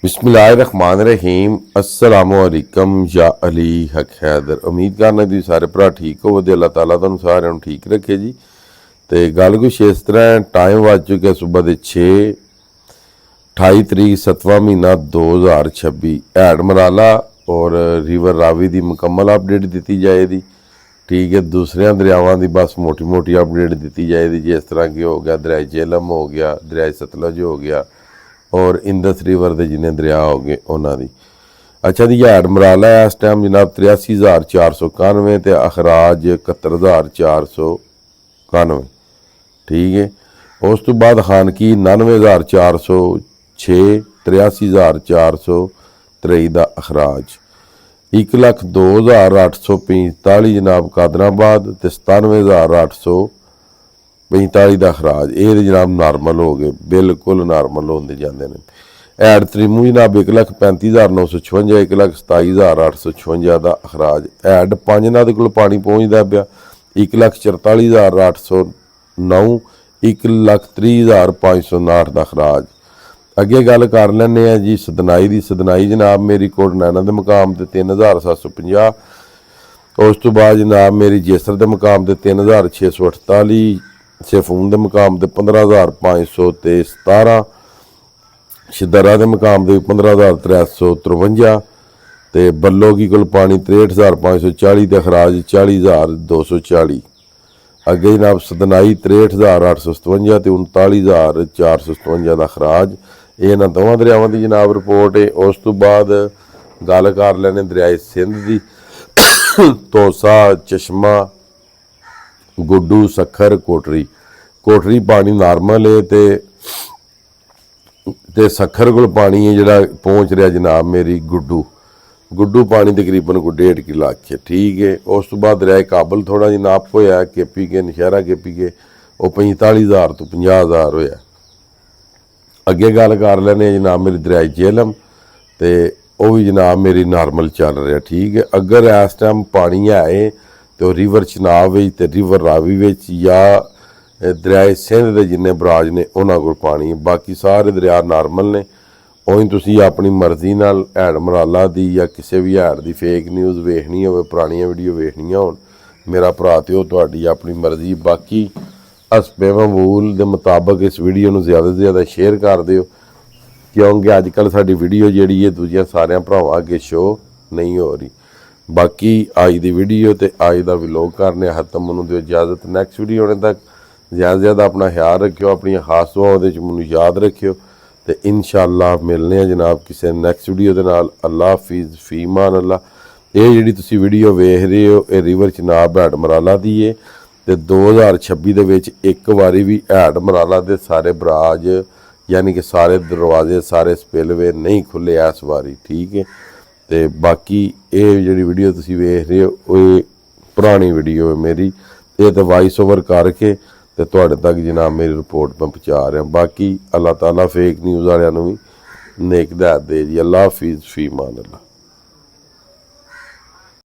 बिस्मिल्लाहिर्रहमानिर्रहीम अस्सलामुअलैकुम या अली हक हैदर। उम्मीद करना तुसीं सारे भरा ठीक हो ते अल्लाह ताला तुहानूं सारिਆਂ ਨੂੰ ठीक रखे जी। तो गल कुछ इस तरह टाइम वज चुके सुबह के 28 तरीक 7वां महीना 2026 हैड मराला और रिवर रावी की मुकम्मल अपडेट दी जाएगी। ठीक है, दूसरिया दरियावां की बस मोटी मोटी अपडेट दी जाएगी, जिस तरह कि हो गया दरिया झेलम हो गया, दरिया सतलुज हो गया और इंदस रिवर के जिन्हें दरिया हो गए उन्होंने। अच्छा जी, हैड मराला इस टाइम जनाब 83,491 तो अखराज 71,491। ठीक है, उस तो बाद खानकी 99,406, 83,423 का अखराज, 1,02,845 जनाब कादराबाद तो 97,845 का अखराज। ये जनाब नार्मल हो गए, बिल्कुल नार्मल होते जाते हैं। हैड त्रिमू जनाब 1,35,956, 1,27,856 का अखराज। हैड पंज नद को पानी पहुँचता पाया 1,44,809, 1,30,559 का अखराज। अगे गल कर लैने जी सदनाई की। सदनाई जनाब मेरी कोट नैना के मुकाम से 3,750, उस तो बाद जनाब मेरी जेसर के मुकाम से 3,648, शेफून के मुकाम से 15,517, शदरा के मुकाम से 15,353, तो बल्लो की कुल पानी 63,540 तो अखराज 40,240। अगे जनाब सदनाई 63,857 तो 39,457 का अखराज। ये इन्होंने दोवां दरियावां की जनाब रिपोर्ट है। उस तो बाद गल कर लैने दरियाए सिंध की। तोसा, चश्मा, गुड्डू, सखर, कोटरी। कोटरी पानी नार्मल है तो सखर को पानी है जोड़ा पहुँच रहा जनाब मेरी गुड्डू पानी तकरीबन को 1.5 किलो है। ठीक है, उस तो बाद दरिया काबल थोड़ा जिन्ना अप होया, केपी के नशहरा केपी के वो 45,000 तो 50,000 होया। अगे गल कर लैने जनाब मेरी दरिया झेलम तो वह भी जनाब मेरी नार्मल चल रहा। ठीक है, अगर इस टाइम पानी है तो रिवर चनाब तो रिवर रावी या दरिया सिंध के जिन्ने बराज ने उन्होंने को पानी है। बाकी सारे दरिया नार्मल ने। उही तुसी अपनी मर्जी नाल हैड मराला दी या किसी भी हैड की फेक न्यूज़ वेखनी हो, पुरानियां वीडियो वेखनिया हो, मेरा भरा तो तुहाडी अपनी मर्जी। बाकी हसबे मामूल के मुताबिक इस वीडियो को ज़्यादा से ज़्यादा शेयर कर दिओ, क्योंकि अजकल साडी वीडियो जिहड़ी है दूजिया सारे भरावां अगे शो नहीं हो रही। बाकी अज की वीडियो तो अज का व्लॉग करने खत्म। मैनूं दिओ इजाजत, नैक्सट वीडियो होने तक ज़्यादा से ज़्यादा अपना ख्याल रखियो, अपनी खास दुआओं दे मैनूं याद रखियो तो इंशाअल्लाह मिलने हैं जनाब किसी नैक्सट वीडियो के नाल। अल्लाह हाफिज़, फी मान अल्लाह। ये जिहड़ी तुसीं वीडियो वेख रहे हो ये रिवर चनाब हैड मराला दी है तो 2026 दे विच एक बारी भी हैड मराला दे सारे बराज यानी कि सारे दरवाजे सारे स्पिलवे नहीं खुले इस बारी। ठीक है, तो बाकी ये जिहड़ी वीडियो तुसीं वेख रहे हो ये पुरानी वीडियो है मेरी, ये तो वॉइस ओवर करके तो तुहाडे तक जनाब मेरी रिपोर्ट मैं पहुँचा रहा। बाकी अल्लाह ताला फेक न्यूज़ वालियां नूं भी नेक हिदायत दे जी। अल्लाह हाफिज़, फी मान अल्लाह।